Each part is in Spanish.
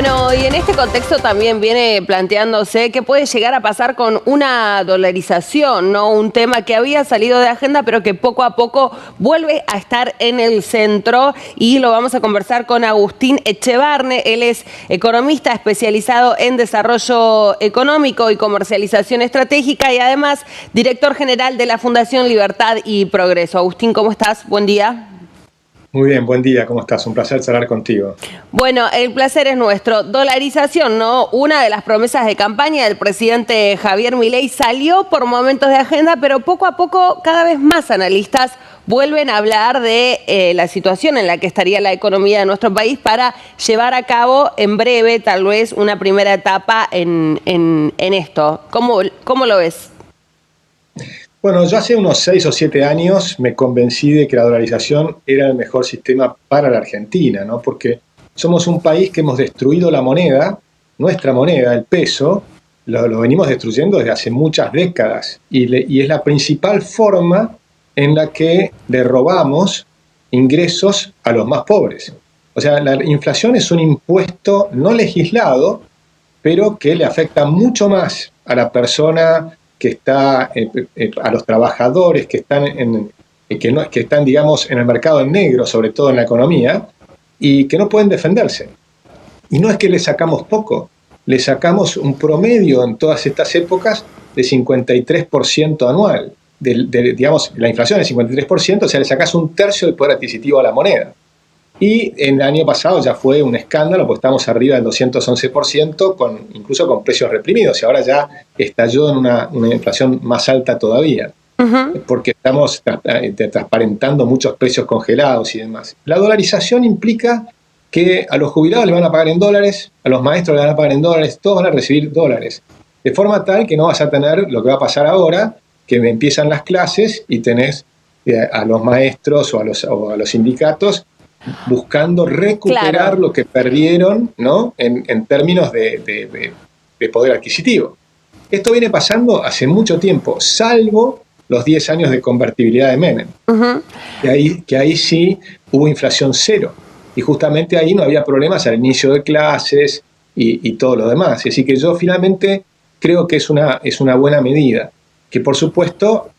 Bueno, y en este contexto también viene planteándose qué puede llegar a pasar con una dolarización, ¿no? Un tema que había salido de agenda, pero que poco a poco vuelve a estar en el centro, y lo vamos a conversar con Agustín Echevarne. Él es economista especializado en desarrollo económico y comercialización estratégica y además director general de la Fundación Libertad y Progreso. Agustín, ¿cómo estás? Buen día. Muy bien, buen día, ¿cómo estás? Un placer charlar contigo. Bueno, el placer es nuestro. Dolarización, ¿no? Una de las promesas de campaña del presidente Javier Milei salió por momentos de agenda, pero poco a poco cada vez más analistas vuelven a hablar de la situación en la que estaría la economía de nuestro país para llevar a cabo en breve, tal vez, una primera etapa en esto. ¿Cómo lo ves? Bueno, yo hace unos 6 o 7 años me convencí de que la dolarización era el mejor sistema para la Argentina, ¿no? Porque somos un país que hemos destruido la moneda, nuestra moneda, el peso, lo venimos destruyendo desde hace muchas décadas y es la principal forma en la que le robamos ingresos a los más pobres. O sea, la inflación es un impuesto no legislado, pero que le afecta mucho más a la persona que está, a los trabajadores que están, digamos, en el mercado en negro, sobre todo en la economía, y que no pueden defenderse. Y no es que le sacamos poco, le sacamos un promedio en todas estas épocas de 53% anual. Digamos, la inflación es 53%, o sea, le sacas un tercio del poder adquisitivo a la moneda. Y en el año pasado ya fue un escándalo, porque estamos arriba del 211%, incluso con precios reprimidos, y ahora ya estalló en una inflación más alta todavía, porque estamos transparentando muchos precios congelados y demás. La dolarización implica que a los jubilados le van a pagar en dólares, a los maestros le van a pagar en dólares, todos van a recibir dólares, de forma tal que no vas a tener lo que va a pasar ahora, que empiezan las clases y tenés a los maestros o a los sindicatos buscando recuperar lo que perdieron, ¿no? en términos de poder adquisitivo. Esto viene pasando hace mucho tiempo, salvo los 10 años de convertibilidad de Menem, que ahí sí hubo inflación cero, y justamente ahí no había problemas al inicio de clases y todo lo demás. Así que yo finalmente creo que es una buena medida, que por supuesto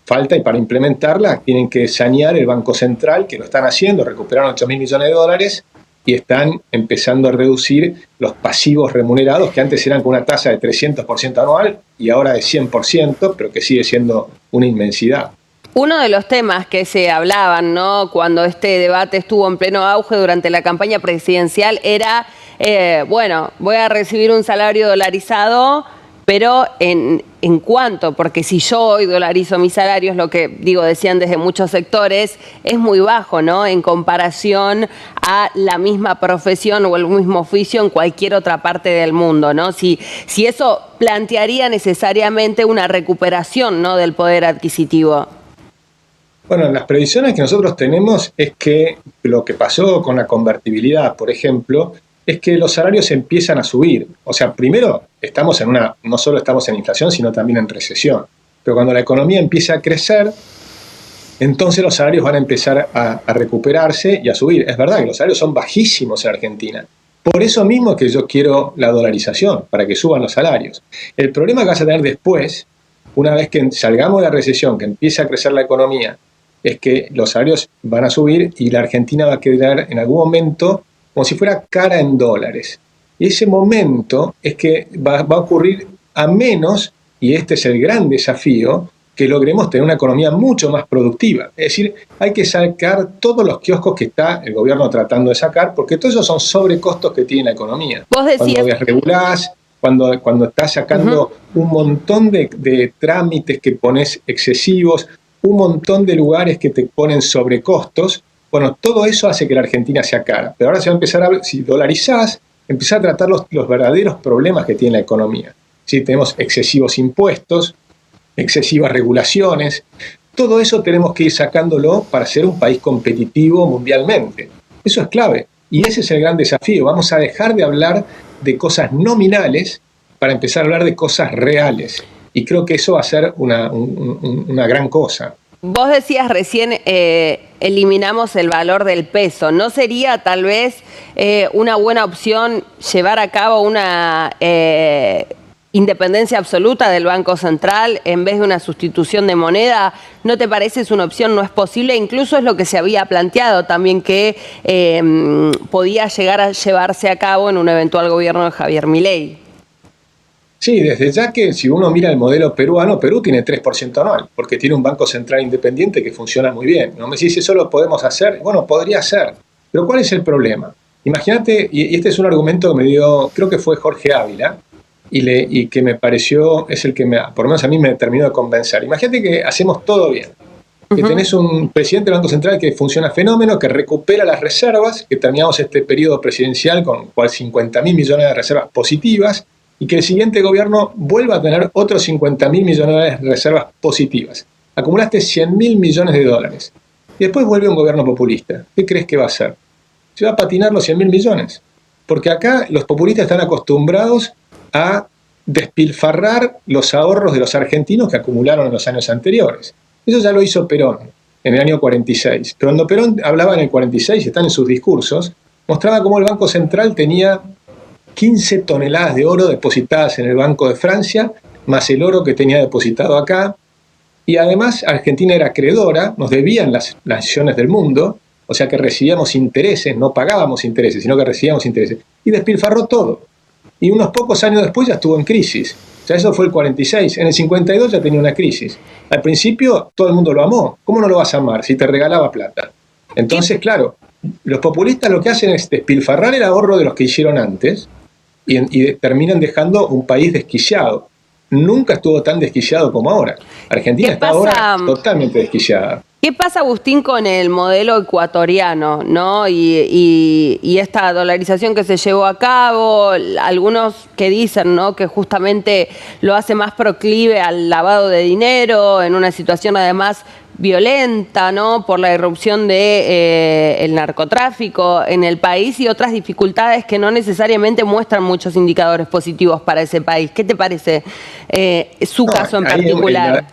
falta, y para implementarla tienen que sanear el Banco Central, que lo están haciendo, recuperaron 8.000 millones de dólares y están empezando a reducir los pasivos remunerados, que antes eran con una tasa de 300% anual y ahora de 100%, pero que sigue siendo una inmensidad. Uno de los temas que se hablaban, ¿no?, cuando este debate estuvo en pleno auge durante la campaña presidencial era, bueno, voy a recibir un salario dolarizado, pero ¿en cuánto? Porque si yo hoy dolarizo mis salarios, lo que decían desde muchos sectores, es muy bajo, ¿no?, en comparación a la misma profesión o el mismo oficio en cualquier otra parte del mundo, ¿no? Si eso plantearía necesariamente una recuperación, ¿no?, del poder adquisitivo. Bueno, las previsiones que nosotros tenemos es que lo que pasó con la convertibilidad, por ejemplo, es que los salarios empiezan a subir. O sea, primero no solo estamos en inflación, sino también en recesión. Pero cuando la economía empieza a crecer, entonces los salarios van a empezar a recuperarse y a subir. Es verdad que los salarios son bajísimos en Argentina. Por eso mismo que yo quiero la dolarización, para que suban los salarios. El problema que vas a tener después, una vez que salgamos de la recesión, que empiece a crecer la economía, es que los salarios van a subir y la Argentina va a quedar en algún momento como si fuera cara en dólares. Y ese momento es que va a ocurrir a menos, y este es el gran desafío, que logremos tener una economía mucho más productiva. Es decir, hay que sacar todos los kioscos que está el gobierno tratando de sacar, porque todos esos son sobrecostos que tiene la economía. Vos decías... Cuando desregulás, cuando estás sacando un montón de trámites que pones excesivos, un montón de lugares que te ponen sobrecostos, bueno, todo eso hace que la Argentina sea cara. Pero ahora se va a empezar a ver, si dolarizás, empezar a tratar los verdaderos problemas que tiene la economía. ¿Sí? Tenemos excesivos impuestos, excesivas regulaciones. Todo eso tenemos que ir sacándolo para ser un país competitivo mundialmente. Eso es clave. Y ese es el gran desafío. Vamos a dejar de hablar de cosas nominales para empezar a hablar de cosas reales. Y creo que eso va a ser una gran cosa. Vos decías recién, eliminamos el valor del peso. ¿No sería tal vez una buena opción llevar a cabo una independencia absoluta del Banco Central en vez de una sustitución de moneda? ¿No te parece es una opción? ¿No es posible? Incluso es lo que se había planteado también, que podía llegar a llevarse a cabo en un eventual gobierno de Javier Milei. Sí, desde ya que si uno mira el modelo peruano, Perú tiene 3% anual, porque tiene un banco central independiente que funciona muy bien. No me decís, ¿eso lo podemos hacer? Bueno, podría ser. Pero ¿cuál es el problema? Imagínate, y este es un argumento que me dio, creo que fue Jorge Ávila, y que me pareció, es el que por lo menos a mí me terminó de convencer. Imagínate que hacemos todo bien, que tenés un presidente del Banco Central que funciona fenómeno, que recupera las reservas, que terminamos este periodo presidencial con 50.000 millones de reservas positivas, y que el siguiente gobierno vuelva a tener otros 50.000 millones de reservas positivas. Acumulaste 100.000 millones de dólares. Y después vuelve un gobierno populista. ¿Qué crees que va a hacer? Se va a patinar los 100.000 millones. Porque acá los populistas están acostumbrados a despilfarrar los ahorros de los argentinos que acumularon en los años anteriores. Eso ya lo hizo Perón en el año 46. Pero cuando Perón hablaba en el 46, están en sus discursos, mostraba cómo el Banco Central tenía 15 toneladas de oro depositadas en el Banco de Francia, más el oro que tenía depositado acá. Y además Argentina era acreedora, nos debían las naciones del mundo, o sea que recibíamos intereses, no pagábamos intereses, sino que recibíamos intereses. Y despilfarró todo. Y unos pocos años después ya estuvo en crisis. O sea, eso fue el 46. En el 52 ya tenía una crisis. Al principio todo el mundo lo amó. ¿Cómo no lo vas a amar si te regalaba plata? Entonces, claro, los populistas lo que hacen es despilfarrar el ahorro de los que hicieron antes, y terminan dejando un país desquiciado. Nunca estuvo tan desquiciado como ahora. Argentina está ahora totalmente desquiciada. ¿Qué pasa, Agustín, con el modelo ecuatoriano, ¿no? Y esta dolarización que se llevó a cabo? Algunos que dicen, ¿no?, que justamente lo hace más proclive al lavado de dinero, en una situación además violenta, ¿no?, por la irrupción de el narcotráfico en el país y otras dificultades que no necesariamente muestran muchos indicadores positivos para ese país. ¿Qué te parece su caso en particular?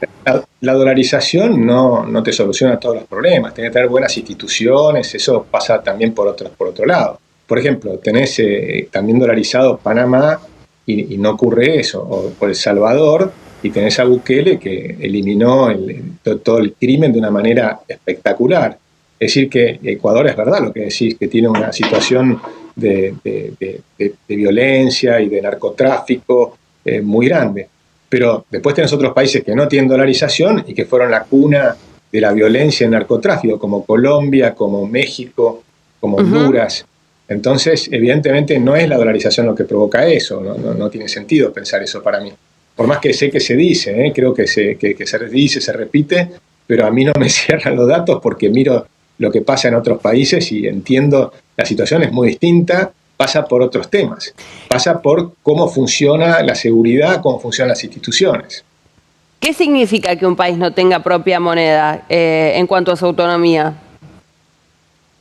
La dolarización no te soluciona todos los problemas. Tenés que tener buenas instituciones, eso pasa también por otro lado. Por ejemplo, tenés también dolarizado Panamá y no ocurre eso, o por El Salvador, y tenés a Bukele que eliminó todo el crimen de una manera espectacular. Es decir, que Ecuador, es verdad lo que decís, que tiene una situación de violencia y de narcotráfico muy grande. Pero después tenés otros países que no tienen dolarización y que fueron la cuna de la violencia y el narcotráfico, como Colombia, como México, como Honduras. Entonces, evidentemente, no es la dolarización lo que provoca eso, no tiene sentido pensar eso para mí. Por más que sé que se dice, creo que se dice, se repite, pero a mí no me cierran los datos porque miro lo que pasa en otros países y entiendo la situación es muy distinta, pasa por otros temas, pasa por cómo funciona la seguridad, cómo funcionan las instituciones. ¿Qué significa que un país no tenga propia moneda en cuanto a su autonomía?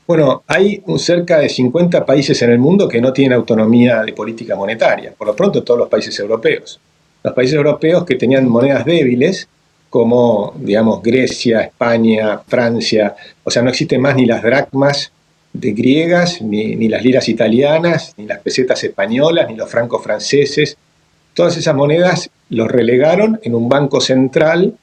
Bueno, hay cerca de 50 países en el mundo que no tienen autonomía de política monetaria, por lo pronto todos los países europeos. Los países europeos que tenían monedas débiles, como, digamos, Grecia, España, Francia, o sea, no existen más ni las dracmas de griegas, ni las liras italianas, ni las pesetas españolas, ni los francos franceses. Todas esas monedas los relegaron en un banco central,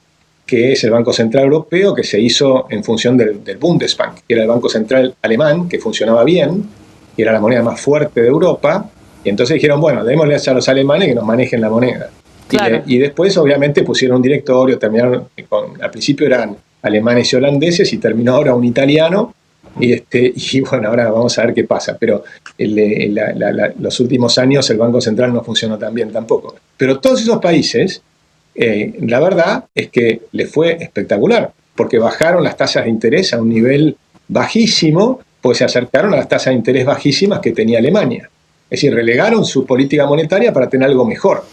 que es el Banco Central Europeo, que se hizo en función del Bundesbank, que era el Banco Central alemán, que funcionaba bien, que era la moneda más fuerte de Europa, y entonces dijeron, bueno, démosle a los alemanes que nos manejen la moneda. Claro. Y después, obviamente, pusieron un directorio, terminaron al principio eran alemanes y holandeses, y terminó ahora un italiano, y bueno, ahora vamos a ver qué pasa. Pero los últimos años el Banco Central no funcionó tan bien tampoco. Pero todos esos países, la verdad es que les fue espectacular, porque bajaron las tasas de interés a un nivel bajísimo, pues se acercaron a las tasas de interés bajísimas que tenía Alemania. Es decir, relegaron su política monetaria para tener algo mejor.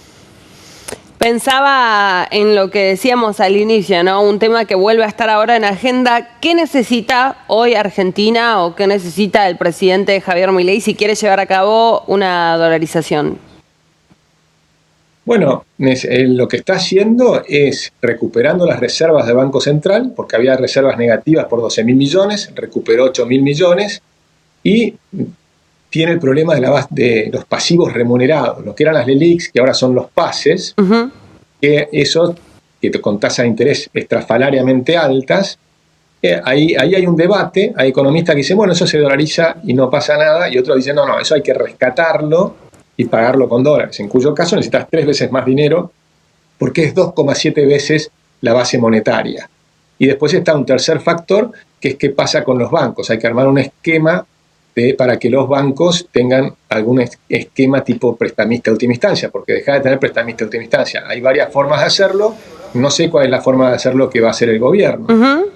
Pensaba en lo que decíamos al inicio, ¿no? Un tema que vuelve a estar ahora en agenda. ¿Qué necesita hoy Argentina o qué necesita el presidente Javier Milei si quiere llevar a cabo una dolarización? Bueno, lo que está haciendo es recuperando las reservas del Banco Central, porque había reservas negativas por 12.000 millones, recuperó 8.000 millones y tiene el problema de los pasivos remunerados, lo que eran las LELIQs, que ahora son los PASES, que esos que con tasas de interés estrafalariamente altas. Ahí hay un debate, hay economistas que dicen, bueno, eso se dolariza y no pasa nada, y otros dicen, no, eso hay que rescatarlo y pagarlo con dólares, en cuyo caso necesitas 3 veces más dinero porque es 2,7 veces la base monetaria. Y después está un tercer factor, que es qué pasa con los bancos. Hay que armar un esquema para que los bancos tengan algún esquema tipo prestamista de última instancia, porque deja de tener prestamista de última instancia. Hay varias formas de hacerlo, no sé cuál es la forma de hacerlo que va a hacer el gobierno,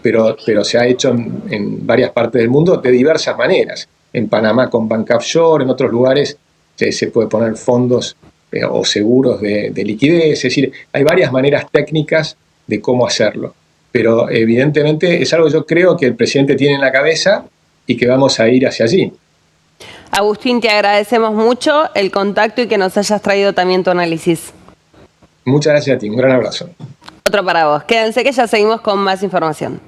pero se ha hecho en varias partes del mundo de diversas maneras. En Panamá con banca offshore, en otros lugares se puede poner fondos o seguros de liquidez, es decir, hay varias maneras técnicas de cómo hacerlo. Pero evidentemente es algo que yo creo que el presidente tiene en la cabeza y que vamos a ir hacia allí. Agustín, te agradecemos mucho el contacto y que nos hayas traído también tu análisis. Muchas gracias a ti, un gran abrazo. Otro para vos. Quédense que ya seguimos con más información.